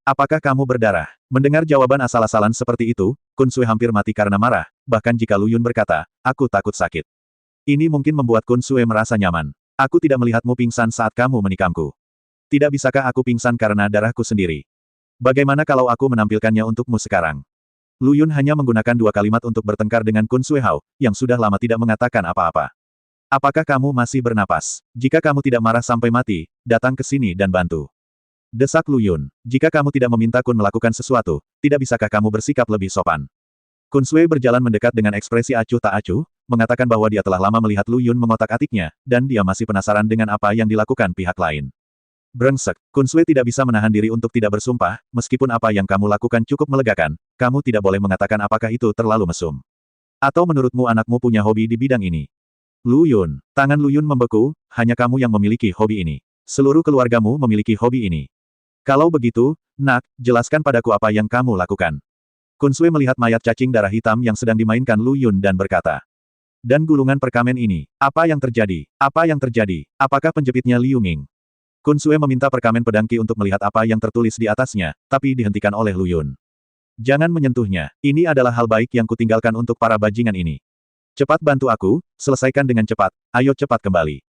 apakah kamu berdarah? Mendengar jawaban asal-asalan seperti itu, Kun Sue hampir mati karena marah, bahkan jika Lu Yun berkata, aku takut sakit. Ini mungkin membuat Kun Sue merasa nyaman. Aku tidak melihatmu pingsan saat kamu menikamku. Tidak bisakah aku pingsan karena darahku sendiri? Bagaimana kalau aku menampilkannya untukmu sekarang? Lu Yun hanya menggunakan 2 kalimat untuk bertengkar dengan Kun Sue Hao, yang sudah lama tidak mengatakan apa-apa. Apakah kamu masih bernapas? Jika kamu tidak marah sampai mati, datang ke sini dan bantu. Desak Lu Yun. Jika kamu tidak meminta Kun melakukan sesuatu, tidak bisakah kamu bersikap lebih sopan? Kun Sue berjalan mendekat dengan ekspresi acuh tak acuh, mengatakan bahwa dia telah lama melihat Lu Yun mengotak-atiknya, dan dia masih penasaran dengan apa yang dilakukan pihak lain. Brengsek, Kun Sue tidak bisa menahan diri untuk tidak bersumpah, meskipun apa yang kamu lakukan cukup melegakan, kamu tidak boleh mengatakan apakah itu terlalu mesum. Atau menurutmu anakmu punya hobi di bidang ini? Lu Yun, tangan Lu Yun membeku, hanya kamu yang memiliki hobi ini. Seluruh keluargamu memiliki hobi ini. Kalau begitu, Nak, jelaskan padaku apa yang kamu lakukan. Kun Sue melihat mayat cacing darah hitam yang sedang dimainkan Lu Yun dan berkata. Dan gulungan perkamen ini, apa yang terjadi? Apa yang terjadi? Apakah penjepitnya Liu Ming? Kun Sue meminta perkamen pedang Qi untuk melihat apa yang tertulis di atasnya, tapi dihentikan oleh Lu Yun. Jangan menyentuhnya, ini adalah hal baik yang kutinggalkan untuk para bajingan ini. Cepat bantu aku, selesaikan dengan cepat, ayo cepat kembali.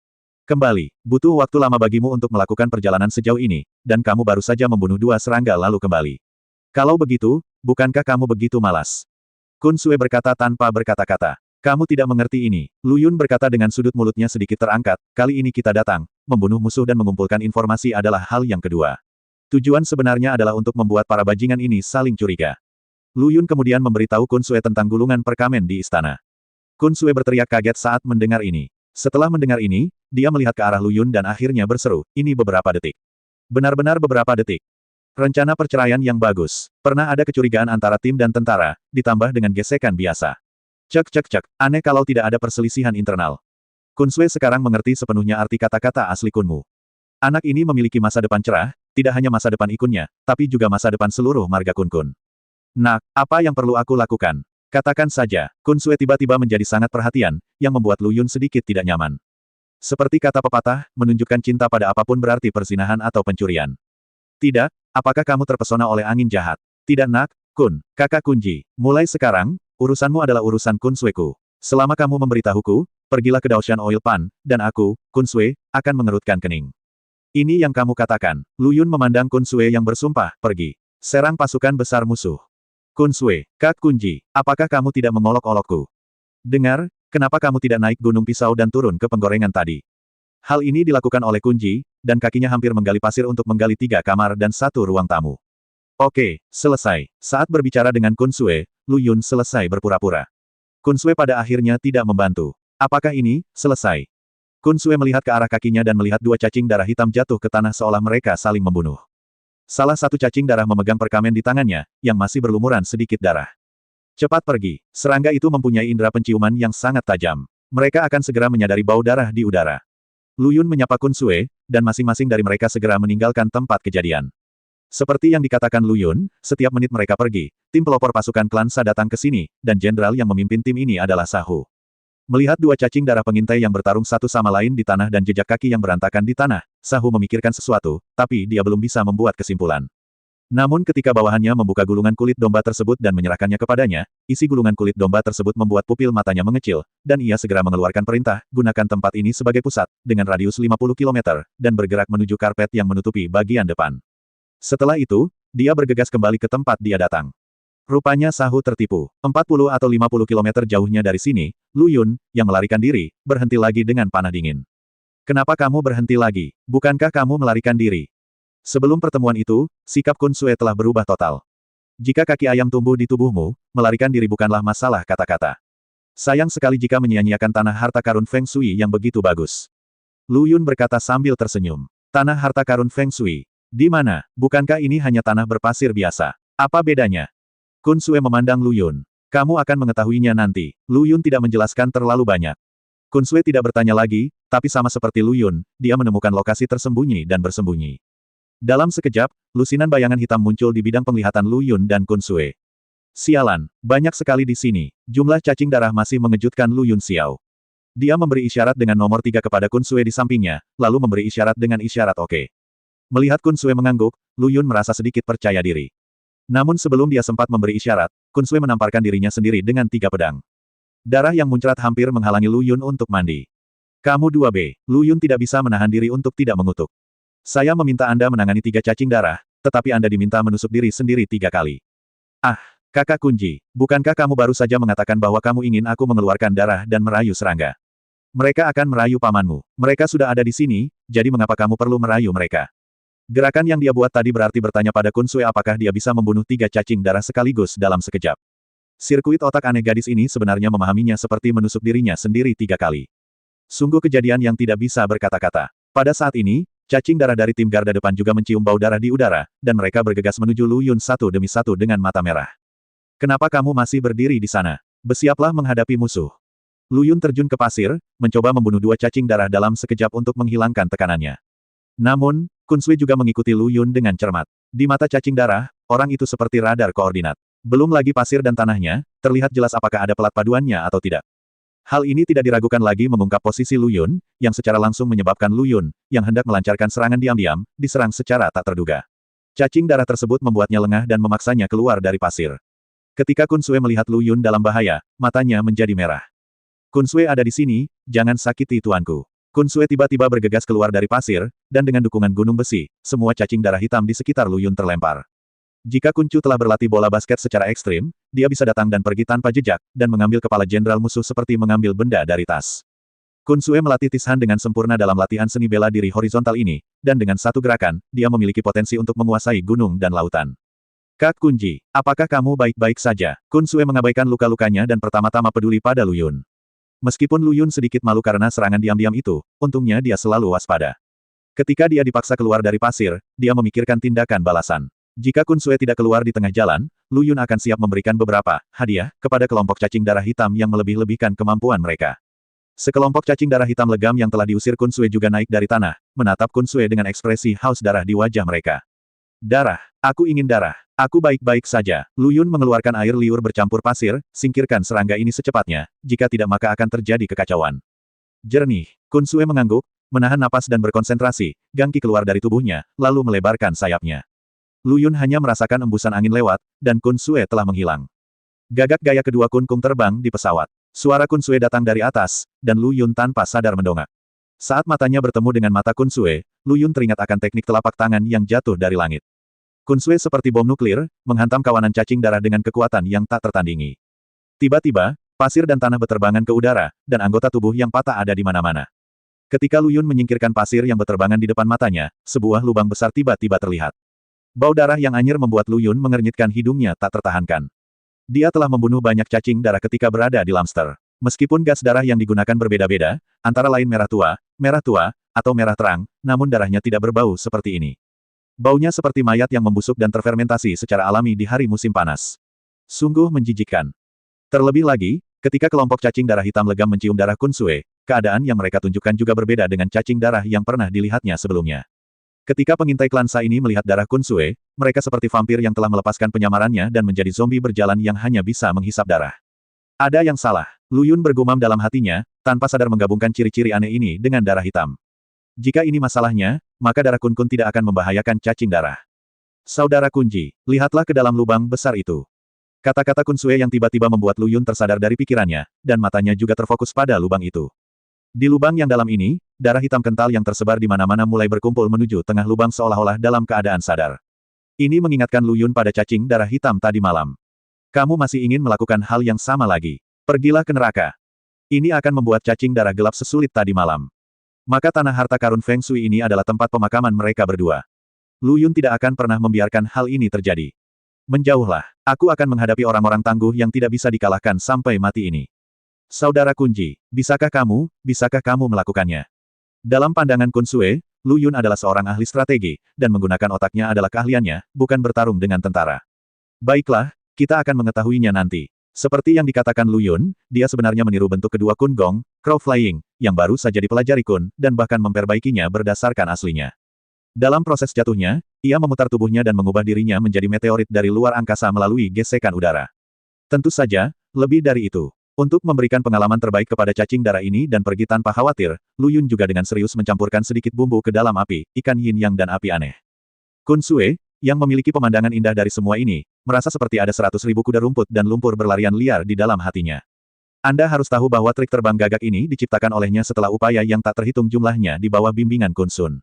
Kembali, butuh waktu lama bagimu untuk melakukan perjalanan sejauh ini, dan kamu baru saja membunuh 2 serangga lalu kembali. Kalau begitu, bukankah kamu begitu malas? Kun Sue berkata tanpa berkata-kata. Kamu tidak mengerti ini. Lu Yun berkata dengan sudut mulutnya sedikit terangkat, kali ini kita datang, membunuh musuh dan mengumpulkan informasi adalah hal yang kedua. Tujuan sebenarnya adalah untuk membuat para bajingan ini saling curiga. Lu Yun kemudian memberitahu Kun Sue tentang gulungan perkamen di istana. Kun Sue berteriak kaget saat mendengar ini. Setelah mendengar ini, dia melihat ke arah Lu Yun dan akhirnya berseru, ini beberapa detik. Benar-benar beberapa detik. Rencana perceraian yang bagus. Pernah ada kecurigaan antara tim dan tentara, ditambah dengan gesekan biasa. Cek cek cek, aneh kalau tidak ada perselisihan internal. Kun Sue sekarang mengerti sepenuhnya arti kata-kata asli Kunmu. Anak ini memiliki masa depan cerah, tidak hanya masa depan ikunnya, tapi juga masa depan seluruh marga Kun-kun. Nak, apa yang perlu aku lakukan? Katakan saja, Kun Sue tiba-tiba menjadi sangat perhatian, yang membuat Lu Yun sedikit tidak nyaman. Seperti kata pepatah, menunjukkan cinta pada apapun berarti perzinahan atau pencurian. Tidak, apakah kamu terpesona oleh angin jahat? Tidak Nak, Kun, kakak Kunji. Mulai sekarang, urusanmu adalah urusan Kun Sue-ku. Selama kamu memberitahuku, pergilah ke Daoshan Oil Pan, dan aku, Kun Sue, akan mengerutkan kening. Ini yang kamu katakan. Lu Yun memandang Kun Sue yang bersumpah, pergi. Serang pasukan besar musuh. Kun Sue, Kak Kunji, apakah kamu tidak mengolok-olokku? Dengar, kenapa kamu tidak naik gunung pisau dan turun ke penggorengan tadi? Hal ini dilakukan oleh Kunji, dan kakinya hampir menggali pasir untuk menggali 3 kamar dan 1 ruang tamu. Oke, selesai. Saat berbicara dengan Kun Sue, Lu Yun selesai berpura-pura. Kun Sue pada akhirnya tidak membantu. Apakah ini, selesai? Kun Sue melihat ke arah kakinya dan melihat 2 cacing darah hitam jatuh ke tanah seolah mereka saling membunuh. Salah satu cacing darah memegang perkamen di tangannya, yang masih berlumuran sedikit darah. Cepat pergi. Serangga itu mempunyai indera penciuman yang sangat tajam. Mereka akan segera menyadari bau darah di udara. Lu Yun menyapa Kun Sue, dan masing-masing dari mereka segera meninggalkan tempat kejadian. Seperti yang dikatakan Lu Yun, setiap menit mereka pergi, tim pelopor pasukan klan Sa datang ke sini, dan jenderal yang memimpin tim ini adalah Sahu. Melihat 2 cacing darah pengintai yang bertarung satu sama lain di tanah dan jejak kaki yang berantakan di tanah, Sahu memikirkan sesuatu, tapi dia belum bisa membuat kesimpulan. Namun ketika bawahannya membuka gulungan kulit domba tersebut dan menyerahkannya kepadanya, isi gulungan kulit domba tersebut membuat pupil matanya mengecil, dan ia segera mengeluarkan perintah, gunakan tempat ini sebagai pusat, dengan radius 50 km, dan bergerak menuju karpet yang menutupi bagian depan. Setelah itu, dia bergegas kembali ke tempat dia datang. Rupanya Sahu tertipu. 40 atau 50 km jauhnya dari sini, Lu Yun, yang melarikan diri, berhenti lagi dengan panah dingin. Kenapa kamu berhenti lagi? Bukankah kamu melarikan diri? Sebelum pertemuan itu, sikap Kun Sue telah berubah total. Jika kaki ayam tumbuh di tubuhmu, melarikan diri bukanlah masalah kata-kata. Sayang sekali jika menyia-nyiakan tanah harta karun Feng Shui yang begitu bagus. Lu Yun berkata sambil tersenyum. Tanah harta karun Feng Shui. Di mana? Bukankah ini hanya tanah berpasir biasa? Apa bedanya? Kun Sue memandang Lu Yun. Kamu akan mengetahuinya nanti. Lu Yun tidak menjelaskan terlalu banyak. Kun Sue tidak bertanya lagi, tapi sama seperti Lu Yun, dia menemukan lokasi tersembunyi dan bersembunyi. Dalam sekejap, lusinan bayangan hitam muncul di bidang penglihatan Lu Yun dan Kun Sue. Sialan, banyak sekali di sini. Jumlah cacing darah masih mengejutkan Lu Yun Xiao. Dia memberi isyarat dengan nomor 3 kepada Kun Sue di sampingnya, lalu memberi isyarat dengan isyarat oke. Melihat Kun Sue mengangguk, Lu Yun merasa sedikit percaya diri. Namun sebelum dia sempat memberi isyarat, Kun Sue menamparkan dirinya sendiri dengan 3 pedang. Darah yang muncrat hampir menghalangi Lu Yun untuk mandi. Kamu 2B. Lu Yun tidak bisa menahan diri untuk tidak mengutuk. Saya meminta Anda menangani 3 cacing darah, tetapi Anda diminta menusuk diri sendiri 3 kali. Ah, Kakak Kunji, bukankah kamu baru saja mengatakan bahwa kamu ingin aku mengeluarkan darah dan merayu serangga? Mereka akan merayu pamanmu. Mereka sudah ada di sini, jadi mengapa kamu perlu merayu mereka? Gerakan yang dia buat tadi berarti bertanya pada Kun Sue apakah dia bisa membunuh 3 cacing darah sekaligus dalam sekejap. Sirkuit otak aneh gadis ini sebenarnya memahaminya seperti menusuk dirinya sendiri 3 kali. Sungguh kejadian yang tidak bisa berkata-kata. Pada saat ini, cacing darah dari tim garda depan juga mencium bau darah di udara, dan mereka bergegas menuju Lu Yun satu demi satu dengan mata merah. Kenapa kamu masih berdiri di sana? Bersiaplah menghadapi musuh. Lu Yun terjun ke pasir, mencoba membunuh 2 cacing darah dalam sekejap untuk menghilangkan tekanannya. Namun, Kun Sue juga mengikuti Lu Yun dengan cermat. Di mata cacing darah, orang itu seperti radar koordinat. Belum lagi pasir dan tanahnya, terlihat jelas apakah ada pelat paduannya atau tidak. Hal ini tidak diragukan lagi mengungkap posisi Lu Yun, yang secara langsung menyebabkan Lu Yun, yang hendak melancarkan serangan diam-diam, diserang secara tak terduga. Cacing darah tersebut membuatnya lengah dan memaksanya keluar dari pasir. Ketika Kun Sue melihat Lu Yun dalam bahaya, matanya menjadi merah. Kun Sue ada di sini, jangan sakiti tuanku. Kun Sue tiba-tiba bergegas keluar dari pasir, dan dengan dukungan gunung besi, semua cacing darah hitam di sekitar Lu Yun terlempar. Jika Kun Cu telah berlatih bola basket secara ekstrim, dia bisa datang dan pergi tanpa jejak, dan mengambil kepala jenderal musuh seperti mengambil benda dari tas. Kun Sue melatih Tishan dengan sempurna dalam latihan seni bela diri horizontal ini, dan dengan satu gerakan, dia memiliki potensi untuk menguasai gunung dan lautan. Kak Kunji, apakah kamu baik-baik saja? Kun Sue mengabaikan luka-lukanya dan pertama-tama peduli pada Lu Yun. Meskipun Lu Yun sedikit malu karena serangan diam-diam itu, untungnya dia selalu waspada. Ketika dia dipaksa keluar dari pasir, dia memikirkan tindakan balasan. Jika Kun Sue tidak keluar di tengah jalan, Lu Yun akan siap memberikan beberapa hadiah kepada kelompok cacing darah hitam yang melebih-lebihkan kemampuan mereka. Sekelompok cacing darah hitam legam yang telah diusir Kun Sue juga naik dari tanah, menatap Kun Sue dengan ekspresi haus darah di wajah mereka. Darah, aku ingin darah. Aku baik-baik saja. Lu Yun mengeluarkan air liur bercampur pasir, singkirkan serangga ini secepatnya, jika tidak maka akan terjadi kekacauan. Jernih, Kun Sue mengangguk, menahan napas dan berkonsentrasi, gangki keluar dari tubuhnya, lalu melebarkan sayapnya. Lu Yun hanya merasakan embusan angin lewat, dan Kun Sue telah menghilang. Gagak gaya kedua Kun Kung terbang di pesawat. Suara Kun Sue datang dari atas, dan Lu Yun tanpa sadar mendongak. Saat matanya bertemu dengan mata Kun Sue, Lu Yun teringat akan teknik telapak tangan yang jatuh dari langit. Kun Sue seperti bom nuklir, menghantam kawanan cacing darah dengan kekuatan yang tak tertandingi. Tiba-tiba, pasir dan tanah beterbangan ke udara, dan anggota tubuh yang patah ada di mana-mana. Ketika Lu Yun menyingkirkan pasir yang beterbangan di depan matanya, sebuah lubang besar tiba-tiba terlihat. Bau darah yang anyir membuat Lu Yun mengernyitkan hidungnya tak tertahankan. Dia telah membunuh banyak cacing darah ketika berada di Lamster. Meskipun gas darah yang digunakan berbeda-beda, antara lain merah tua, atau merah terang, namun darahnya tidak berbau seperti ini. Baunya seperti mayat yang membusuk dan terfermentasi secara alami di hari musim panas. Sungguh menjijikkan. Terlebih lagi, ketika kelompok cacing darah hitam legam mencium darah Kun Sue, keadaan yang mereka tunjukkan juga berbeda dengan cacing darah yang pernah dilihatnya sebelumnya. Ketika pengintai klan Sa ini melihat darah Kun Sue, mereka seperti vampir yang telah melepaskan penyamarannya dan menjadi zombie berjalan yang hanya bisa menghisap darah. Ada yang salah. Lu Yun bergumam dalam hatinya, tanpa sadar menggabungkan ciri-ciri aneh ini dengan darah hitam. Jika ini masalahnya, maka darah Kun Kun tidak akan membahayakan cacing darah. Saudara Kunji, lihatlah ke dalam lubang besar itu. Kata-kata Kun Sue yang tiba-tiba membuat Lu Yun tersadar dari pikirannya, dan matanya juga terfokus pada lubang itu. Di lubang yang dalam ini, darah hitam kental yang tersebar di mana-mana mulai berkumpul menuju tengah lubang seolah-olah dalam keadaan sadar. Ini mengingatkan Lu Yun pada cacing darah hitam tadi malam. Kamu masih ingin melakukan hal yang sama lagi. Pergilah ke neraka. Ini akan membuat cacing darah gelap sesulit tadi malam. Maka tanah harta karun Feng Shui ini adalah tempat pemakaman mereka berdua. Lu Yun tidak akan pernah membiarkan hal ini terjadi. Menjauhlah. Aku akan menghadapi orang-orang tangguh yang tidak bisa dikalahkan sampai mati ini. Saudara Kunji, bisakah kamu melakukannya? Dalam pandangan Kun Sue, Lu Yun adalah seorang ahli strategi, dan menggunakan otaknya adalah keahliannya, bukan bertarung dengan tentara. Baiklah, kita akan mengetahuinya nanti. Seperti yang dikatakan Lu Yun, dia sebenarnya meniru bentuk kedua Kun Gong, Crow Flying, yang baru saja dipelajari Kun, dan bahkan memperbaikinya berdasarkan aslinya. Dalam proses jatuhnya, ia memutar tubuhnya dan mengubah dirinya menjadi meteorit dari luar angkasa melalui gesekan udara. Tentu saja, lebih dari itu. Untuk memberikan pengalaman terbaik kepada cacing darah ini dan pergi tanpa khawatir, Lu Yun juga dengan serius mencampurkan sedikit bumbu ke dalam api, ikan yin yang dan api aneh. Kun Sue, yang memiliki pemandangan indah dari semua ini, merasa seperti ada 100.000 kuda rumput dan lumpur berlarian liar di dalam hatinya. Anda harus tahu bahwa trik terbang gagak ini diciptakan olehnya setelah upaya yang tak terhitung jumlahnya di bawah bimbingan Kun Sun.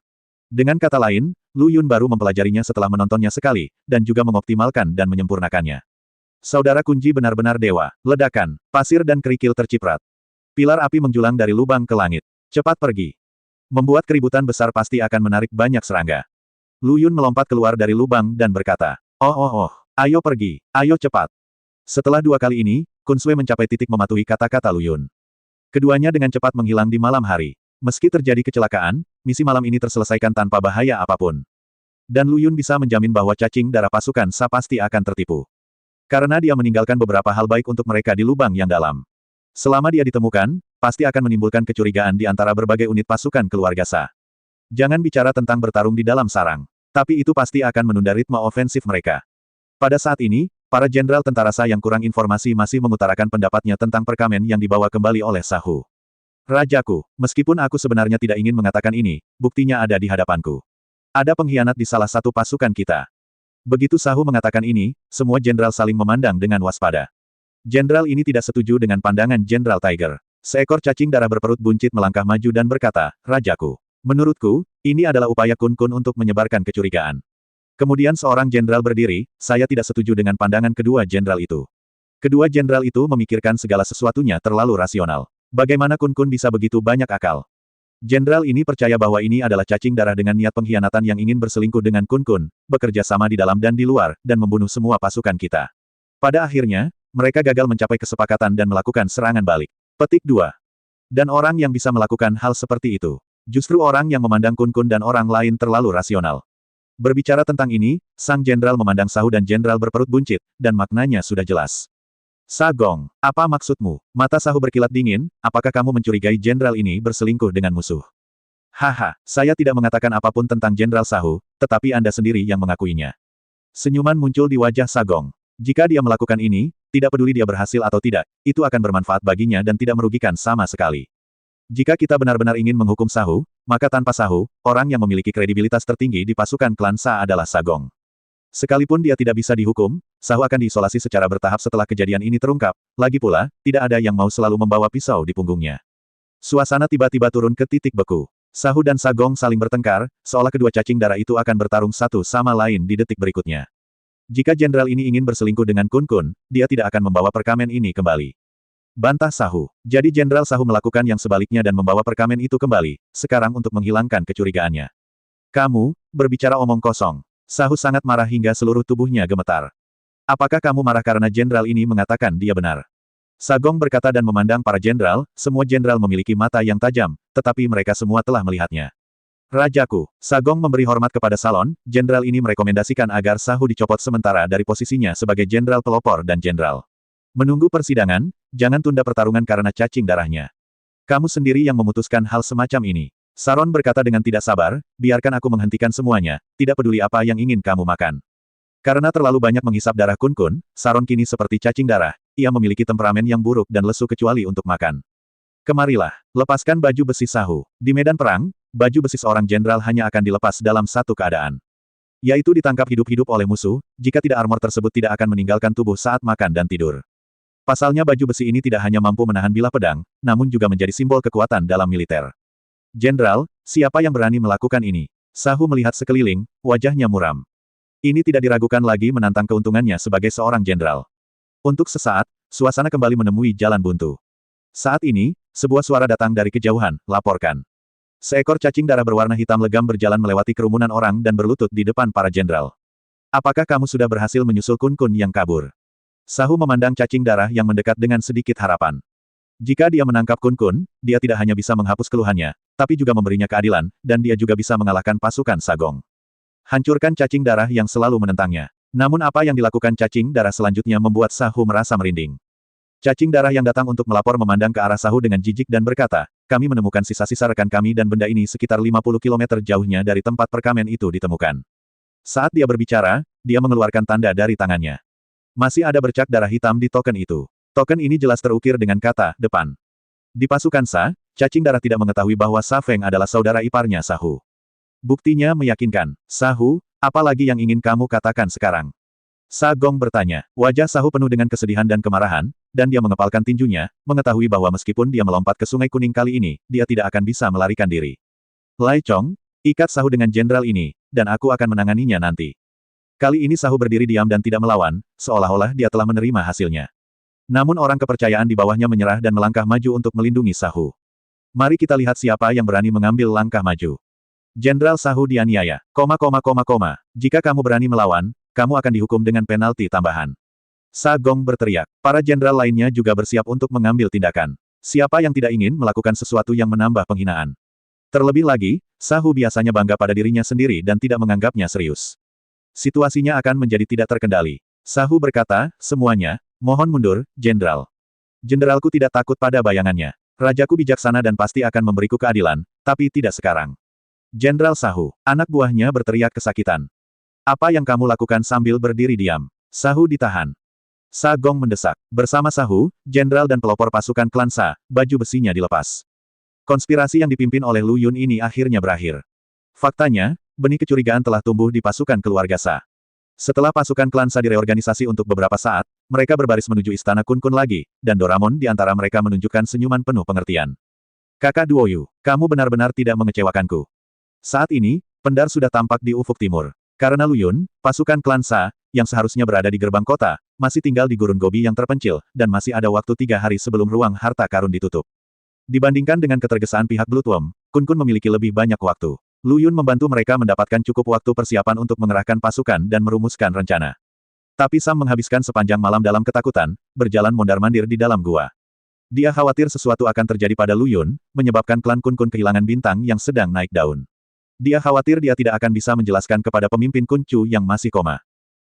Dengan kata lain, Lu Yun baru mempelajarinya setelah menontonnya sekali, dan juga mengoptimalkan dan menyempurnakannya. Saudara Kunji benar-benar dewa. Ledakan, pasir dan kerikil terciprat. Pilar api menjulang dari lubang ke langit. Cepat pergi. Membuat keributan besar pasti akan menarik banyak serangga. Lu Yun melompat keluar dari lubang dan berkata, Oh, ayo pergi, ayo cepat. Setelah 2 kali ini, Kun Sue mencapai titik mematuhi kata-kata Lu Yun. Keduanya dengan cepat menghilang di malam hari. Meski terjadi kecelakaan, misi malam ini terselesaikan tanpa bahaya apapun. Dan Lu Yun bisa menjamin bahwa cacing darah pasukan Sa pasti akan tertipu. Karena dia meninggalkan beberapa hal baik untuk mereka di lubang yang dalam. Selama dia ditemukan, pasti akan menimbulkan kecurigaan di antara berbagai unit pasukan keluarga Sa. Jangan bicara tentang bertarung di dalam sarang. Tapi itu pasti akan menunda ritme ofensif mereka. Pada saat ini, para jenderal tentara Sa yang kurang informasi masih mengutarakan pendapatnya tentang perkamen yang dibawa kembali oleh Sahu. Rajaku, meskipun aku sebenarnya tidak ingin mengatakan ini, buktinya ada di hadapanku. Ada pengkhianat di salah satu pasukan kita. Begitu Sahu mengatakan ini, semua jenderal saling memandang dengan waspada. Jenderal ini tidak setuju dengan pandangan Jenderal Tiger. Seekor cacing darah berperut buncit melangkah maju dan berkata, Rajaku. Menurutku, ini adalah upaya Kun Kun untuk menyebarkan kecurigaan. Kemudian seorang jenderal berdiri, saya tidak setuju dengan pandangan kedua jenderal itu. Kedua jenderal itu memikirkan segala sesuatunya terlalu rasional. Bagaimana Kun Kun bisa begitu banyak akal? Jenderal ini percaya bahwa ini adalah cacing darah dengan niat pengkhianatan yang ingin berselingkuh dengan Kun Kun, bekerja sama di dalam dan di luar, dan membunuh semua pasukan kita. Pada akhirnya, mereka gagal mencapai kesepakatan dan melakukan serangan balik. Petik 2. Dan orang yang bisa melakukan hal seperti itu. Justru orang yang memandang Kun Kun dan orang lain terlalu rasional. Berbicara tentang ini, sang jenderal memandang Sahu dan jenderal berperut buncit, dan maknanya sudah jelas. Sagong, apa maksudmu? Mata Sahu berkilat dingin, apakah kamu mencurigai jenderal ini berselingkuh dengan musuh? Haha, saya tidak mengatakan apapun tentang jenderal Sahu, tetapi Anda sendiri yang mengakuinya. Senyuman muncul di wajah Sagong. Jika dia melakukan ini, tidak peduli dia berhasil atau tidak, itu akan bermanfaat baginya dan tidak merugikan sama sekali. Jika kita benar-benar ingin menghukum Sahu, maka tanpa Sahu, orang yang memiliki kredibilitas tertinggi di pasukan klan Sa adalah Sagong. Sekalipun dia tidak bisa dihukum, Sahu akan diisolasi secara bertahap setelah kejadian ini terungkap, lagi pula, tidak ada yang mau selalu membawa pisau di punggungnya. Suasana tiba-tiba turun ke titik beku. Sahu dan Sagong saling bertengkar, seolah kedua cacing darah itu akan bertarung satu sama lain di detik berikutnya. Jika jenderal ini ingin berselingkuh dengan Kun Kun, dia tidak akan membawa perkamen ini kembali. Bantah Sahu. Jadi Jenderal Sahu melakukan yang sebaliknya dan membawa perkamen itu kembali, sekarang untuk menghilangkan kecurigaannya. Kamu, berbicara omong kosong. Sahu sangat marah hingga seluruh tubuhnya gemetar. Apakah kamu marah karena jenderal ini mengatakan dia benar? Sagong berkata dan memandang para jenderal, semua jenderal memiliki mata yang tajam, tetapi mereka semua telah melihatnya. Rajaku, Sagong memberi hormat kepada Salon, jenderal ini merekomendasikan agar Sahu dicopot sementara dari posisinya sebagai jenderal pelopor dan jenderal. Menunggu persidangan, jangan tunda pertarungan karena cacing darahnya. Kamu sendiri yang memutuskan hal semacam ini. Saron berkata dengan tidak sabar, biarkan aku menghentikan semuanya, tidak peduli apa yang ingin kamu makan. Karena terlalu banyak menghisap darah Kun Kun, Saron kini seperti cacing darah, ia memiliki temperamen yang buruk dan lesu kecuali untuk makan. Kemarilah, lepaskan baju besi Sahu. Di medan perang, baju besi seorang jenderal hanya akan dilepas dalam satu keadaan. Yaitu ditangkap hidup-hidup oleh musuh, jika tidak armor tersebut tidak akan meninggalkan tubuh saat makan dan tidur. Pasalnya baju besi ini tidak hanya mampu menahan bilah pedang, namun juga menjadi simbol kekuatan dalam militer. Jenderal, siapa yang berani melakukan ini? Sahu melihat sekeliling, wajahnya muram. Ini tidak diragukan lagi menantang keuntungannya sebagai seorang jenderal. Untuk sesaat, suasana kembali menemui jalan buntu. Saat ini, sebuah suara datang dari kejauhan, laporkan. Seekor cacing darah berwarna hitam legam berjalan melewati kerumunan orang dan berlutut di depan para jenderal. Apakah kamu sudah berhasil menyusul Kun Kun yang kabur? Sahu memandang cacing darah yang mendekat dengan sedikit harapan. Jika dia menangkap Kun Kun, dia tidak hanya bisa menghapus keluhannya, tapi juga memberinya keadilan, dan dia juga bisa mengalahkan pasukan Sagong. Hancurkan cacing darah yang selalu menentangnya. Namun apa yang dilakukan cacing darah selanjutnya membuat Sahu merasa merinding. Cacing darah yang datang untuk melapor memandang ke arah Sahu dengan jijik dan berkata, kami menemukan sisa-sisa rekan kami dan benda ini sekitar 50 km jauhnya dari tempat perkamen itu ditemukan. Saat dia berbicara, dia mengeluarkan tanda dari tangannya. Masih ada bercak darah hitam di token itu. Token ini jelas terukir dengan kata, depan. Di pasukan Sa, cacing darah tidak mengetahui bahwa Sa Feng adalah saudara iparnya Sahu. Buktinya meyakinkan. Sahu, Apa lagi yang ingin kamu katakan sekarang? Sa Gong bertanya. Wajah Sahu penuh dengan kesedihan dan kemarahan, dan dia mengepalkan tinjunya, mengetahui bahwa meskipun dia melompat ke Sungai Kuning kali ini, dia tidak akan bisa melarikan diri. Lai Chong, ikat Sahu dengan jenderal ini, dan aku akan menanganinya nanti. Kali ini Sahu berdiri diam dan tidak melawan, seolah-olah dia telah menerima hasilnya. Namun orang kepercayaan di bawahnya menyerah dan melangkah maju untuk melindungi Sahu. Mari kita lihat siapa yang berani mengambil langkah maju. Jenderal Sahu dianiaya. Jika kamu berani melawan, kamu akan dihukum dengan penalti tambahan. Sa Gong berteriak. Para jenderal lainnya juga bersiap untuk mengambil tindakan. Siapa yang tidak ingin melakukan sesuatu yang menambah penghinaan? Terlebih lagi, Sahu biasanya bangga pada dirinya sendiri dan tidak menganggapnya serius. Situasinya akan menjadi tidak terkendali. Sahu berkata, semuanya, mohon mundur, jenderal. Jenderalku tidak takut pada bayangannya. Rajaku bijaksana dan pasti akan memberiku keadilan, tapi tidak sekarang. Jenderal Sahu, anak buahnya berteriak kesakitan. Apa yang kamu lakukan sambil berdiri diam? Sahu ditahan. Sa Gong mendesak. Bersama Sahu, jenderal dan pelopor pasukan klan Sa, baju besinya dilepas. Konspirasi yang dipimpin oleh Lu Yun ini akhirnya berakhir. Faktanya, benih kecurigaan telah tumbuh di pasukan keluarga Sa. Setelah pasukan klan Sa direorganisasi untuk beberapa saat, mereka berbaris menuju istana Kun Kun lagi, dan Doraemon di antara mereka menunjukkan senyuman penuh pengertian. Kakak Duoyu, kamu benar-benar tidak mengecewakanku. Saat ini, Pendar sudah tampak di ufuk timur. Karena Lu Yun, pasukan klan Sa, yang seharusnya berada di gerbang kota, masih tinggal di gurun Gobi yang terpencil, dan masih ada waktu 3 hari sebelum ruang harta karun ditutup. Dibandingkan dengan ketergesaan pihak Bloodworm, Kun Kun memiliki lebih banyak waktu. Lu Yun membantu mereka mendapatkan cukup waktu persiapan untuk mengerahkan pasukan dan merumuskan rencana. Tapi Sam menghabiskan sepanjang malam dalam ketakutan, berjalan mondar-mandir di dalam gua. Dia khawatir sesuatu akan terjadi pada Lu Yun, menyebabkan klan Kun Kun kehilangan bintang yang sedang naik daun. Dia khawatir dia tidak akan bisa menjelaskan kepada pemimpin Kun Chu yang masih koma.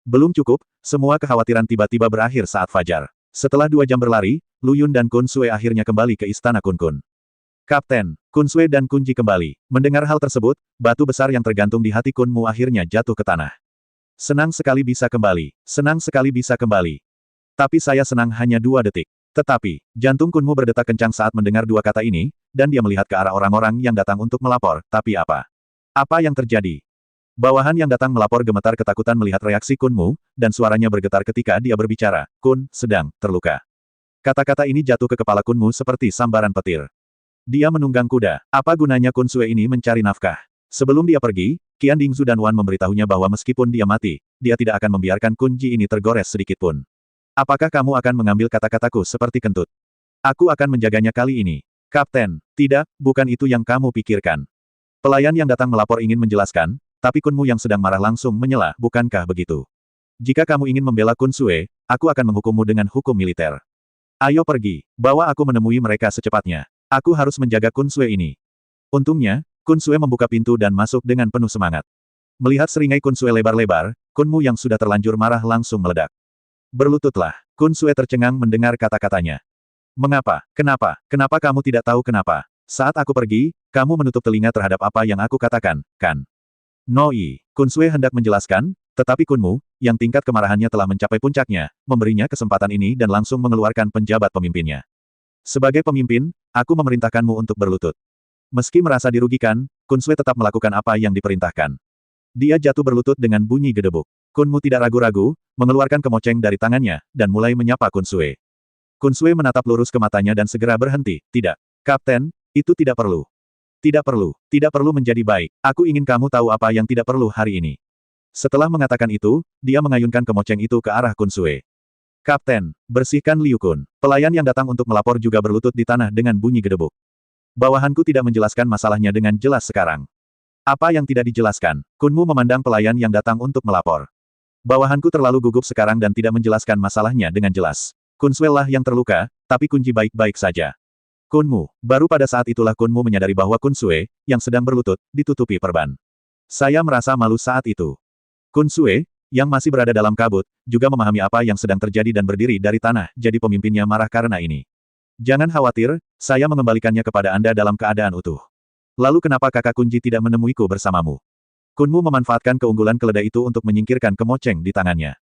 Belum cukup, semua kekhawatiran tiba-tiba berakhir saat fajar. Setelah 2 jam berlari, Lu Yun dan Kun Sue akhirnya kembali ke istana Kun Kun. Kapten, Kun Sue dan Kun Ji kembali. Mendengar hal tersebut, batu besar yang tergantung di hati Kun Mu akhirnya jatuh ke tanah. Senang sekali bisa kembali. Senang sekali bisa kembali. Tapi saya senang hanya 2 detik. Tetapi, jantung Kun Mu berdetak kencang saat mendengar 2 kata ini, dan dia melihat ke arah orang-orang yang datang untuk melapor, tapi apa? Apa yang terjadi? Bawahan yang datang melapor gemetar ketakutan melihat reaksi Kun Mu, dan suaranya bergetar ketika dia berbicara, Kun, sedang, terluka. Kata-kata ini jatuh ke kepala Kun Mu seperti sambaran petir. Dia menunggang kuda. Apa gunanya Kun Sue ini mencari nafkah? Sebelum dia pergi, Qian Dingzu dan Wan memberitahunya bahwa meskipun dia mati, dia tidak akan membiarkan Kun Ji ini tergores sedikitpun. Apakah kamu akan mengambil kata-kataku seperti kentut? Aku akan menjaganya kali ini. Kapten, tidak, bukan itu yang kamu pikirkan. Pelayan yang datang melapor ingin menjelaskan, tapi Kun Mu yang sedang marah langsung menyela, bukankah begitu? Jika kamu ingin membela Kun Sue, aku akan menghukummu dengan hukum militer. Ayo pergi, bawa aku menemui mereka secepatnya. Aku harus menjaga Kun Sue ini. Untungnya, Kun Sue membuka pintu dan masuk dengan penuh semangat. Melihat seringai Kun Sue lebar-lebar, Kun Mu yang sudah terlanjur marah langsung meledak. Berlututlah, Kun Sue tercengang mendengar kata-katanya. Mengapa? Kenapa? Kenapa kamu tidak tahu kenapa? Saat aku pergi, kamu menutup telinga terhadap apa yang aku katakan, kan? Noi, Kun Sue hendak menjelaskan, tetapi Kun Mu, yang tingkat kemarahannya telah mencapai puncaknya, memberinya kesempatan ini dan langsung mengeluarkan penjabat pemimpinnya. Sebagai pemimpin, aku memerintahkanmu untuk berlutut. Meski merasa dirugikan, Kun Sue tetap melakukan apa yang diperintahkan. Dia jatuh berlutut dengan bunyi gedebuk. Kun Mu tidak ragu-ragu, mengeluarkan kemoceng dari tangannya, dan mulai menyapa Kun Sue. Kun Sue menatap lurus ke matanya dan segera berhenti, tidak. Kapten, itu tidak perlu. Tidak perlu. Tidak perlu menjadi baik. Aku ingin kamu tahu apa yang tidak perlu hari ini. Setelah mengatakan itu, dia mengayunkan kemoceng itu ke arah Kun Sue. Kapten, bersihkan Liu Kun. Pelayan yang datang untuk melapor juga berlutut di tanah dengan bunyi gedebuk. Bawahanku tidak menjelaskan masalahnya dengan jelas sekarang. Apa yang tidak dijelaskan? Kun Mu memandang pelayan yang datang untuk melapor. Bawahanku terlalu gugup sekarang dan tidak menjelaskan masalahnya dengan jelas. Kun Sue lah yang terluka, tapi Kun Ji baik-baik saja. Kun Mu, baru pada saat itulah Kun Mu menyadari bahwa Kun Sue, yang sedang berlutut, ditutupi perban. Saya merasa malu saat itu. Kun Sue, yang masih berada dalam kabut, juga memahami apa yang sedang terjadi dan berdiri dari tanah, jadi pemimpinnya marah karena ini. Jangan khawatir, saya mengembalikannya kepada Anda dalam keadaan utuh. Lalu kenapa kakak Kun Ji tidak menemuiku bersamamu? Kun Mu memanfaatkan keunggulan keledai itu untuk menyingkirkan kemoceng di tangannya.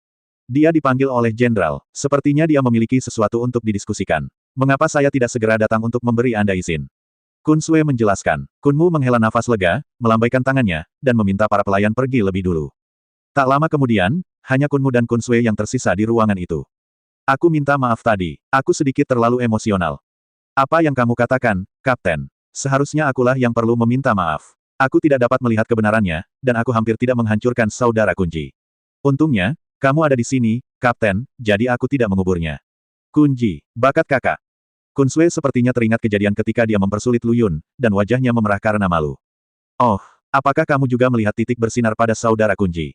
Dia dipanggil oleh jenderal, sepertinya dia memiliki sesuatu untuk didiskusikan. Mengapa saya tidak segera datang untuk memberi Anda izin? Kun Sue menjelaskan. Kun Mu menghela nafas lega, melambaikan tangannya, dan meminta para pelayan pergi lebih dulu. Tak lama kemudian, hanya Kunmu dan Kun Sui yang tersisa di ruangan itu. Aku minta maaf tadi. Aku sedikit terlalu emosional. Apa yang kamu katakan, Kapten? Seharusnya akulah yang perlu meminta maaf. Aku tidak dapat melihat kebenarannya, dan aku hampir tidak menghancurkan saudara Kunji. Untungnya, kamu ada di sini, Kapten, jadi aku tidak menguburnya. Kunji, bakat kakak. Kun Sui sepertinya teringat kejadian ketika dia mempersulit Lu Yun, dan wajahnya memerah karena malu. Oh, apakah kamu juga melihat titik bersinar pada saudara Kunji?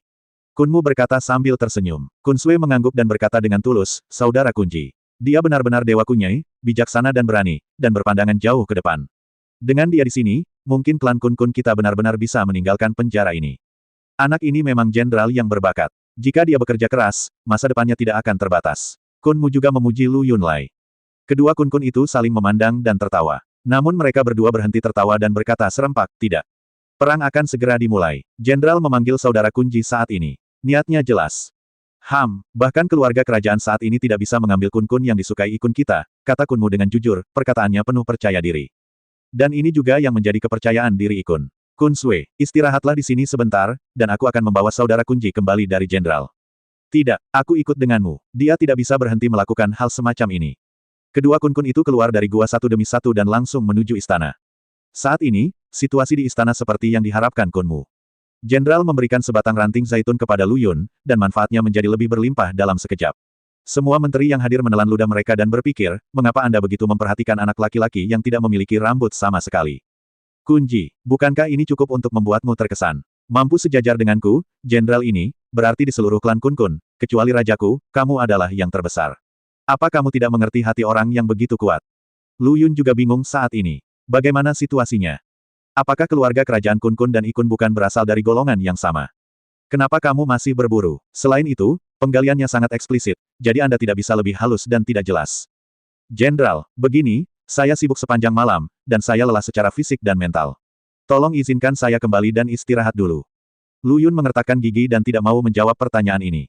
Kunmu berkata sambil tersenyum. Kun Sui mengangguk dan berkata dengan tulus, saudara Kunji. Dia benar-benar dewa kunyai, bijaksana dan berani, dan berpandangan jauh ke depan. Dengan dia di sini, mungkin klan Kun-Kun kita benar-benar bisa meninggalkan penjara ini. Anak ini memang jenderal yang berbakat. Jika dia bekerja keras, masa depannya tidak akan terbatas. Kunmu juga memuji Lu Yunlai. Kedua Kun-Kun itu saling memandang dan tertawa. Namun mereka berdua berhenti tertawa dan berkata serempak, tidak. Perang akan segera dimulai. Jenderal memanggil saudara Kunji saat ini. Niatnya jelas. Bahkan keluarga kerajaan saat ini tidak bisa mengambil Kun-Kun yang disukai ikun kita, kata Kunmu dengan jujur, perkataannya penuh percaya diri. Dan ini juga yang menjadi kepercayaan diri Ikun. Kun Sui, istirahatlah di sini sebentar, dan aku akan membawa saudara Kunji kembali dari jenderal. Tidak, aku ikut denganmu. Dia tidak bisa berhenti melakukan hal semacam ini. Kedua Kun-Kun itu keluar dari gua satu demi satu dan langsung menuju istana. Saat ini, situasi di istana seperti yang diharapkan Kunmu. Jenderal memberikan sebatang ranting zaitun kepada Lu Yun, dan manfaatnya menjadi lebih berlimpah dalam sekejap. Semua menteri yang hadir menelan ludah mereka dan berpikir, mengapa Anda begitu memperhatikan anak laki-laki yang tidak memiliki rambut sama sekali? Kunji, bukankah ini cukup untuk membuatmu terkesan? Mampu sejajar denganku, jenderal ini, berarti di seluruh klan Kun-Kun, kecuali rajaku, kamu adalah yang terbesar. Apa kamu tidak mengerti hati orang yang begitu kuat? Lu Yun juga bingung saat ini. Bagaimana situasinya? Apakah keluarga kerajaan Kun-Kun dan Ikun bukan berasal dari golongan yang sama? Kenapa kamu masih berburu? Selain itu, penggaliannya sangat eksplisit, jadi Anda tidak bisa lebih halus dan tidak jelas. Jenderal, begini, saya sibuk sepanjang malam, dan saya lelah secara fisik dan mental. Tolong izinkan saya kembali dan istirahat dulu. Lu Yun mengertakkan gigi dan tidak mau menjawab pertanyaan ini.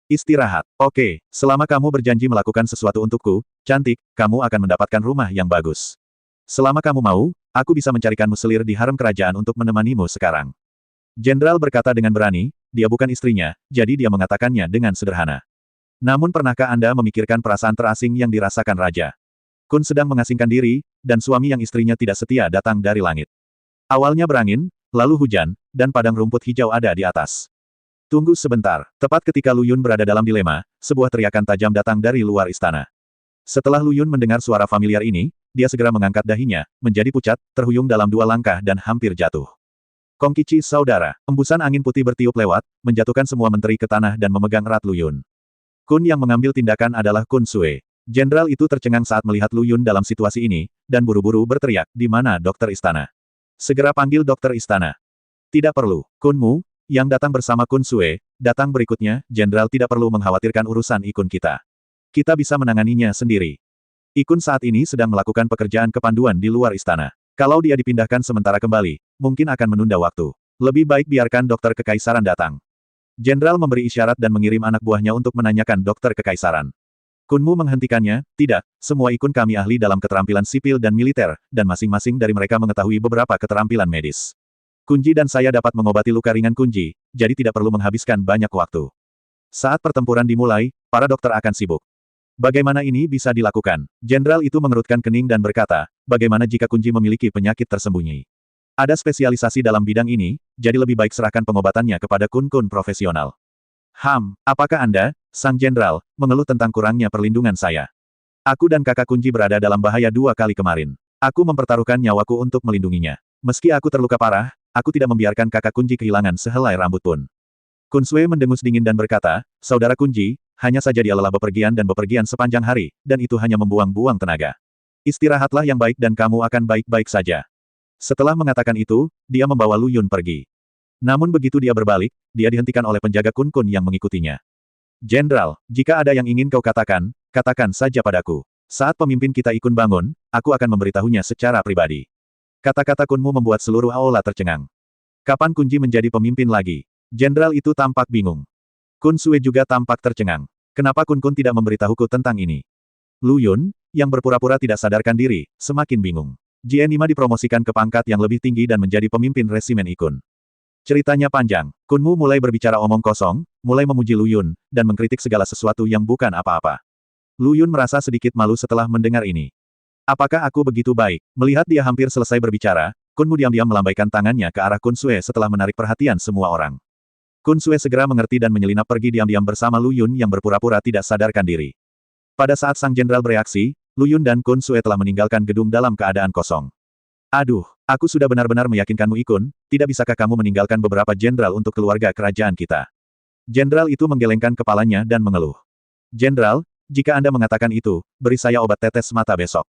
Istirahat. Oke, selama kamu berjanji melakukan sesuatu untukku, cantik, kamu akan mendapatkan rumah yang bagus. Selama kamu mau, aku bisa mencarikanmu selir di harem kerajaan untuk menemanimu sekarang. Jenderal berkata dengan berani, dia bukan istrinya, jadi dia mengatakannya dengan sederhana. Namun pernahkah Anda memikirkan perasaan terasing yang dirasakan raja? Kun sedang mengasingkan diri, dan suami yang istrinya tidak setia datang dari langit. Awalnya berangin, lalu hujan, dan padang rumput hijau ada di atas. Tunggu sebentar, tepat ketika Lu Yun berada dalam dilema, sebuah teriakan tajam datang dari luar istana. Setelah Lu Yun mendengar suara familiar ini, dia segera mengangkat dahinya, menjadi pucat, terhuyung dalam 2 langkah dan hampir jatuh. Kongkici saudara, embusan angin putih bertiup lewat, menjatuhkan semua menteri ke tanah dan memegang erat Lu Yun. Kun yang mengambil tindakan adalah Kun Sui. Jenderal itu tercengang saat melihat Lu Yun dalam situasi ini, dan buru-buru berteriak, di mana dokter istana? Segera panggil dokter istana. Tidak perlu, Kunmu, yang datang bersama Kun Sui, datang berikutnya, Jenderal tidak perlu mengkhawatirkan urusan Ikun kita. Kita bisa menanganinya sendiri. Ikun saat ini sedang melakukan pekerjaan kepanduan di luar istana. Kalau dia dipindahkan sementara kembali, mungkin akan menunda waktu. Lebih baik biarkan dokter kekaisaran datang. Jenderal memberi isyarat dan mengirim anak buahnya untuk menanyakan dokter kekaisaran. Kunmu menghentikannya, tidak, semua Ikun kami ahli dalam keterampilan sipil dan militer, dan masing-masing dari mereka mengetahui beberapa keterampilan medis. Kunji dan saya dapat mengobati luka ringan Kunji, jadi tidak perlu menghabiskan banyak waktu. Saat pertempuran dimulai, para dokter akan sibuk. Bagaimana ini bisa dilakukan? Jenderal itu mengerutkan kening dan berkata, bagaimana jika Kunji memiliki penyakit tersembunyi? Ada spesialisasi dalam bidang ini, jadi lebih baik serahkan pengobatannya kepada Kun-Kun profesional. Apakah Anda, Sang Jenderal, mengeluh tentang kurangnya perlindungan saya? Aku dan kakak Kunji berada dalam bahaya 2 kali kemarin. Aku mempertaruhkan nyawaku untuk melindunginya. Meski aku terluka parah, aku tidak membiarkan kakak Kunji kehilangan sehelai rambut pun. Kun Sui mendengus dingin dan berkata, saudara Kunji, hanya saja dia lelah bepergian sepanjang hari, dan itu hanya membuang-buang tenaga. Istirahatlah yang baik dan kamu akan baik-baik saja. Setelah mengatakan itu, dia membawa Lu Yun pergi. Namun begitu dia berbalik, dia dihentikan oleh penjaga Kun-Kun yang mengikutinya. Jenderal, jika ada yang ingin kau katakan, katakan saja padaku. Saat pemimpin kita Ikun bangun, aku akan memberitahunya secara pribadi. Kata-kata Kunmu membuat seluruh aula tercengang. Kapan Kunji menjadi pemimpin lagi? Jenderal itu tampak bingung. Kun Sui juga tampak tercengang. Kenapa Kun-Kun tidak memberitahuku tentang ini? Lu Yun, yang berpura-pura tidak sadarkan diri, semakin bingung. Jie Nima dipromosikan ke pangkat yang lebih tinggi dan menjadi pemimpin resimen Ikun. Ceritanya panjang. Kunmu mulai berbicara omong kosong, mulai memuji Lu Yun, dan mengkritik segala sesuatu yang bukan apa-apa. Lu Yun merasa sedikit malu setelah mendengar ini. Apakah aku begitu baik? Melihat dia hampir selesai berbicara, Kunmu diam-diam melambaikan tangannya ke arah Kun Sue setelah menarik perhatian semua orang. Kun Sue segera mengerti dan menyelinap pergi diam-diam bersama Lu Yun yang berpura-pura tidak sadarkan diri. Pada saat sang jenderal bereaksi, Lu Yun dan Kun Sue telah meninggalkan gedung dalam keadaan kosong. Aduh, aku sudah benar-benar meyakinkanmu Ikun, tidak bisakah kamu meninggalkan beberapa jenderal untuk keluarga kerajaan kita? Jenderal itu menggelengkan kepalanya dan mengeluh. Jenderal, jika Anda mengatakan itu, beri saya obat tetes mata besok.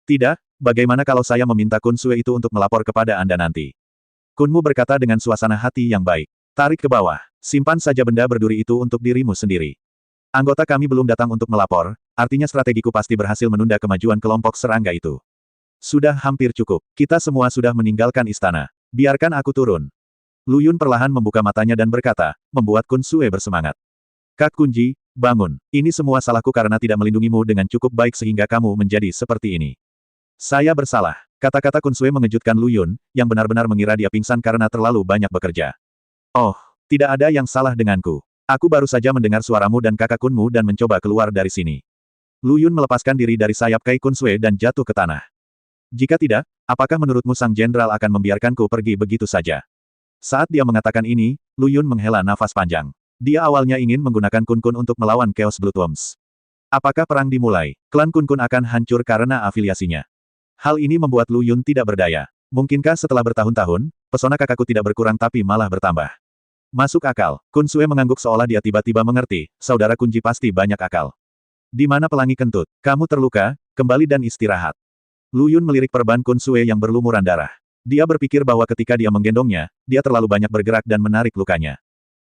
Tidak, bagaimana kalau saya meminta Kun Sue itu untuk melapor kepada Anda nanti? Kunmu berkata dengan suasana hati yang baik. Tarik ke bawah, simpan saja benda berduri itu untuk dirimu sendiri. Anggota kami belum datang untuk melapor, artinya strategiku pasti berhasil menunda kemajuan kelompok serangga itu. Sudah hampir cukup, kita semua sudah meninggalkan istana. Biarkan aku turun. Lu Yun perlahan membuka matanya dan berkata, membuat Kun Sue bersemangat. Kak Kunji, bangun. Ini semua salahku karena tidak melindungimu dengan cukup baik sehingga kamu menjadi seperti ini. Saya bersalah. Kata-kata Kun Sue mengejutkan Lu Yun, yang benar-benar mengira dia pingsan karena terlalu banyak bekerja. Oh, tidak ada yang salah denganku. Aku baru saja mendengar suaramu dan kakak Kunmu dan mencoba keluar dari sini. Lu Yun melepaskan diri dari sayap Kai Kun Sue dan jatuh ke tanah. Jika tidak, apakah menurutmu sang jenderal akan membiarkanku pergi begitu saja? Saat dia mengatakan ini, Lu Yun menghela nafas panjang. Dia awalnya ingin menggunakan Kun-Kun untuk melawan Chaos Bloodworms. Apakah perang dimulai? Klan Kun-Kun akan hancur karena afiliasinya. Hal ini membuat Lu Yun tidak berdaya. Mungkinkah setelah bertahun-tahun, pesona kakakku tidak berkurang tapi malah bertambah? Masuk akal. Kun Sue mengangguk seolah dia tiba-tiba mengerti, saudara Kunji pasti banyak akal. Di mana pelangi kentut? Kamu terluka, kembali dan istirahat. Lu Yun melirik perban Kun Sue yang berlumuran darah. Dia berpikir bahwa ketika dia menggendongnya, dia terlalu banyak bergerak dan menarik lukanya.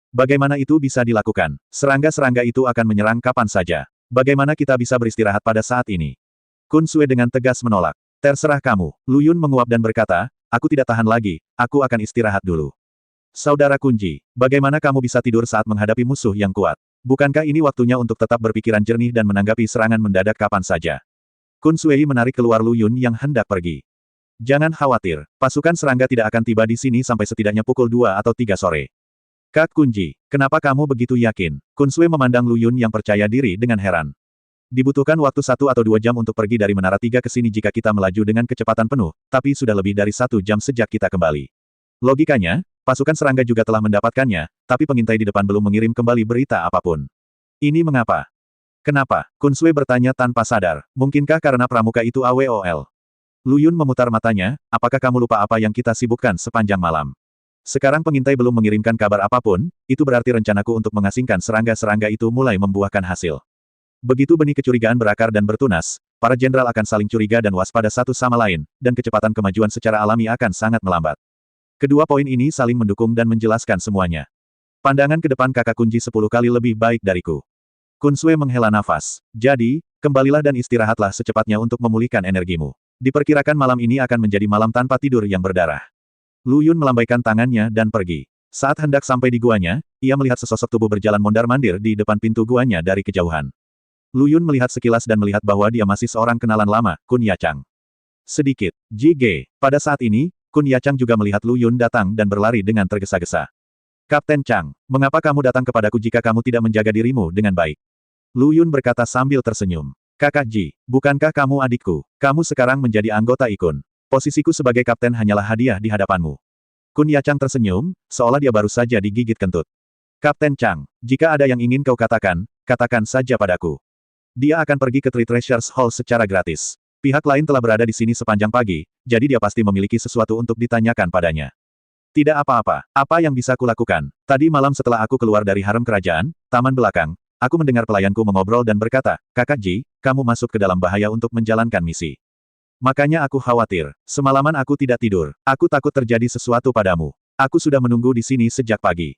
Bagaimana itu bisa dilakukan? Serangga-serangga itu akan menyerang kapan saja. Bagaimana kita bisa beristirahat pada saat ini? Kun Sue dengan tegas menolak. Terserah kamu. Lu Yun menguap dan berkata, aku tidak tahan lagi, aku akan istirahat dulu. Saudara Kunji, bagaimana kamu bisa tidur saat menghadapi musuh yang kuat? Bukankah ini waktunya untuk tetap berpikiran jernih dan menanggapi serangan mendadak kapan saja? Kun Sue menarik keluar Lu Yun yang hendak pergi. Jangan khawatir, pasukan serangga tidak akan tiba di sini sampai setidaknya pukul 2 atau 3 sore. Kak Kunji, kenapa kamu begitu yakin? Kun Sue memandang Lu Yun yang percaya diri dengan heran. Dibutuhkan waktu 1 atau 2 jam untuk pergi dari Menara 3 ke sini jika kita melaju dengan kecepatan penuh, tapi sudah lebih dari 1 jam sejak kita kembali. Logikanya, pasukan serangga juga telah mendapatkannya, tapi pengintai di depan belum mengirim kembali berita apapun. Ini mengapa? Kenapa? Kun Sue bertanya tanpa sadar. Mungkinkah karena pramuka itu AWOL? Lu Yun memutar matanya, apakah kamu lupa apa yang kita sibukkan sepanjang malam? Sekarang pengintai belum mengirimkan kabar apapun, itu berarti rencanaku untuk mengasingkan serangga-serangga itu mulai membuahkan hasil. Begitu benih kecurigaan berakar dan bertunas, para jenderal akan saling curiga dan waspada satu sama lain, dan kecepatan kemajuan secara alami akan sangat melambat. Kedua poin ini saling mendukung dan menjelaskan semuanya. Pandangan ke depan kakak Kunji 10 kali lebih baik dariku. Kun Sue menghela nafas. Jadi, kembalilah dan istirahatlah secepatnya untuk memulihkan energimu. Diperkirakan malam ini akan menjadi malam tanpa tidur yang berdarah. Lu Yun melambaikan tangannya dan pergi. Saat hendak sampai di guanya, ia melihat sesosok tubuh berjalan mondar-mandir di depan pintu guanya dari kejauhan. Lu Yun melihat sekilas dan melihat bahwa dia masih seorang kenalan lama, Kun Yachang. Sedikit. Jige. Pada saat ini, Kun Yachang juga melihat Lu Yun datang dan berlari dengan tergesa-gesa. Kapten Chang, mengapa kamu datang kepadaku jika kamu tidak menjaga dirimu dengan baik? Lu Yun berkata sambil tersenyum. Kakak Ji, bukankah kamu adikku? Kamu sekarang menjadi anggota Ikun. Posisiku sebagai kapten hanyalah hadiah di hadapanmu. Kun Yachang tersenyum, seolah dia baru saja digigit kentut. Kapten Chang, jika ada yang ingin kau katakan, katakan saja padaku. Dia akan pergi ke Three Treasures Hall secara gratis. Pihak lain telah berada di sini sepanjang pagi, jadi dia pasti memiliki sesuatu untuk ditanyakan padanya. Tidak apa-apa, apa yang bisa kulakukan? Tadi malam setelah aku keluar dari harem kerajaan, taman belakang, aku mendengar pelayanku mengobrol dan berkata, Kakak Ji, kamu masuk ke dalam bahaya untuk menjalankan misi. Makanya aku khawatir. Semalaman aku tidak tidur. Aku takut terjadi sesuatu padamu. Aku sudah menunggu di sini sejak pagi.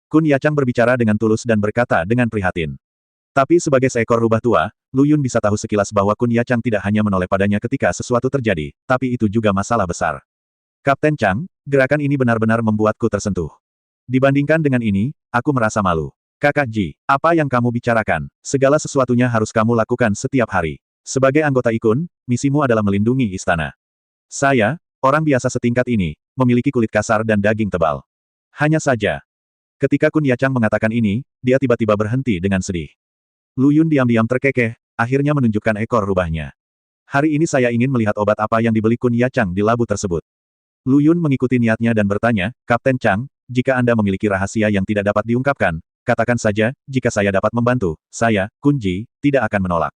Kun Yachang berbicara dengan tulus dan berkata dengan prihatin. Tapi sebagai seekor rubah tua, Lu Yun bisa tahu sekilas bahwa Kun Yachang tidak hanya menoleh padanya ketika sesuatu terjadi, tapi itu juga masalah besar. Kapten Chang, gerakan ini benar-benar membuatku tersentuh. Dibandingkan dengan ini, aku merasa malu. Kakak Ji, apa yang kamu bicarakan? Segala sesuatunya harus kamu lakukan setiap hari. Sebagai anggota Ikun, misimu adalah melindungi istana. Saya, orang biasa setingkat ini, memiliki kulit kasar dan daging tebal. Hanya saja. Ketika Kun Yachang mengatakan ini, dia tiba-tiba berhenti dengan sedih. Lu Yun diam-diam terkekeh, akhirnya menunjukkan ekor rubahnya. Hari ini saya ingin melihat obat apa yang dibeli Kun Yachang di labu tersebut. Lu Yun mengikuti niatnya dan bertanya, Kapten Chang, jika Anda memiliki rahasia yang tidak dapat diungkapkan, katakan saja, jika saya dapat membantu, saya, Kun Ji, tidak akan menolak.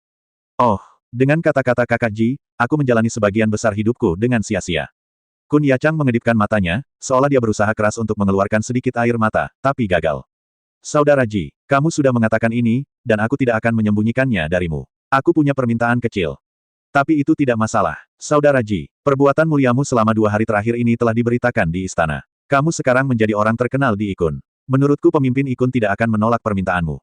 Oh, dengan kata-kata Kakak Ji, aku menjalani sebagian besar hidupku dengan sia-sia. Kun Yachang mengedipkan matanya, seolah dia berusaha keras untuk mengeluarkan sedikit air mata, tapi gagal. Saudara Ji, kamu sudah mengatakan ini, dan aku tidak akan menyembunyikannya darimu. Aku punya permintaan kecil. Tapi itu tidak masalah. Saudara Ji, perbuatan muliamu selama 2 hari terakhir ini telah diberitakan di istana. Kamu sekarang menjadi orang terkenal di Ikun. Menurutku pemimpin Ikun tidak akan menolak permintaanmu.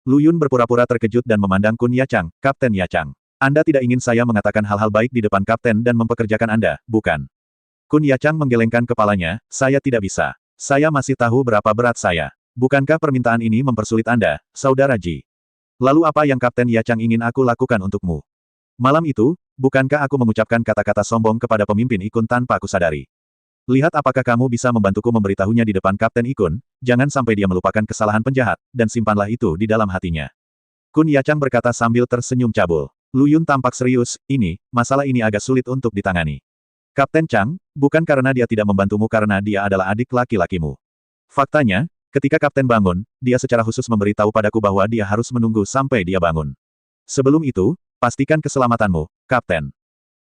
Lu Yun berpura-pura terkejut dan memandang Kun Yachang, Kapten Yachang. Anda tidak ingin saya mengatakan hal-hal baik di depan Kapten dan mempekerjakan Anda, bukan? Kun Yachang menggelengkan kepalanya, saya tidak bisa. Saya masih tahu berapa berat saya. Bukankah permintaan ini mempersulit Anda, Saudara Ji? Lalu apa yang Kapten Yachang ingin aku lakukan untukmu? Malam itu, bukankah aku mengucapkan kata-kata sombong kepada pemimpin Ikun tanpa kusadari? Lihat apakah kamu bisa membantuku memberitahunya di depan Kapten Ikun, jangan sampai dia melupakan kesalahan penjahat, dan simpanlah itu di dalam hatinya. Kun Yachang berkata sambil tersenyum cabul. Lu Yun tampak serius, masalah ini agak sulit untuk ditangani. Kapten Chang, bukan karena dia tidak membantumu karena dia adalah adik laki-lakimu. Faktanya, ketika Kapten bangun, dia secara khusus memberitahu padaku bahwa dia harus menunggu sampai dia bangun. Sebelum itu, pastikan keselamatanmu, Kapten.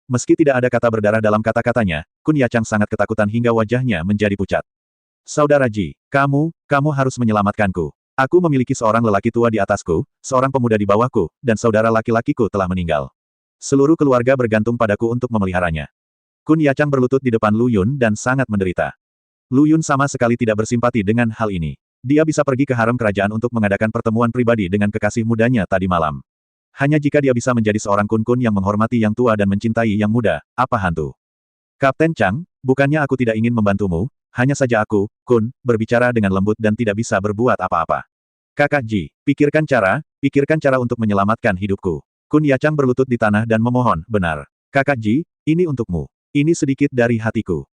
Meski tidak ada kata berdarah dalam kata-katanya, Kun Yachang sangat ketakutan hingga wajahnya menjadi pucat. Saudara Ji, kamu harus menyelamatkanku. Aku memiliki seorang lelaki tua di atasku, seorang pemuda di bawahku, dan saudara laki-lakiku telah meninggal. Seluruh keluarga bergantung padaku untuk memeliharanya. Kun Yachang berlutut di depan Lu Yun dan sangat menderita. Lu Yun sama sekali tidak bersimpati dengan hal ini. Dia bisa pergi ke harem kerajaan untuk mengadakan pertemuan pribadi dengan kekasih mudanya tadi malam. Hanya jika dia bisa menjadi seorang kun-kun yang menghormati yang tua dan mencintai yang muda, apa hantu? Kapten Chang, bukannya aku tidak ingin membantumu, hanya saja aku, Kun, berbicara dengan lembut dan tidak bisa berbuat apa-apa. Kakak Ji, pikirkan cara untuk menyelamatkan hidupku. Kun Yachang berlutut di tanah dan memohon, benar. Kakak Ji, ini untukmu. Ini sedikit dari hatiku.